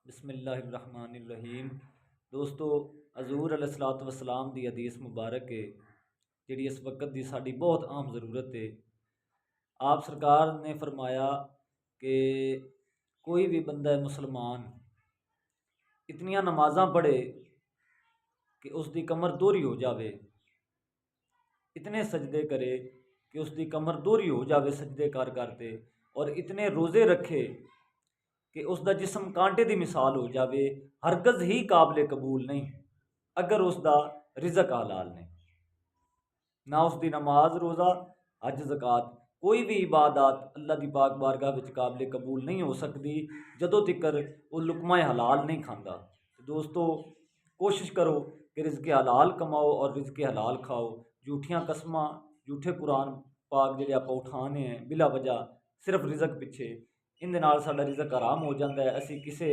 बिस्मिल्लाहिर्रहमानिर्रहीम। दोस्तों, हजूर अलैहिस्सलातु वस्सलाम दी हदीस मुबारक है जिहड़ी इस वक्त की साड़ी बहुत आम ज़रूरत है। आप सरकार ने फरमाया कि कोई भी बंदा मुसलमान इतनियां नमाज़ां पढ़े कि उसकी कमर दोहरी हो जावे, इतने सजदे करे कि उसकी कमर दोहरी हो जावे सजदे कर करते, और इतने रोज़े रखे कि उसका जिस्म कांटे की मिसाल हो जावे, हरगज़ ही काबिल कबूल नहीं अगर उसका रिज़क हलाल नहीं। ना उसकी नमाज रोज़ा हज ज़कात कोई भी इबादत अल्लाह की पाक बारगाह विच काबिल कबूल नहीं हो सकती जदों तिकर वो लुकमा हलाल नहीं खांदा। तो दोस्तों, कोशिश करो कि रिज़्क़ हलाल कमाओ और रिज़्क़ हलाल खाओ। झूठियां कसमां, झूठे कुरान पाक जिहड़े आपां उठाने हैं बिला वजह सिर्फ रिज़क पिछे, इहदे नाल साडा रिज़क हराम हो जाता है। असीं किसे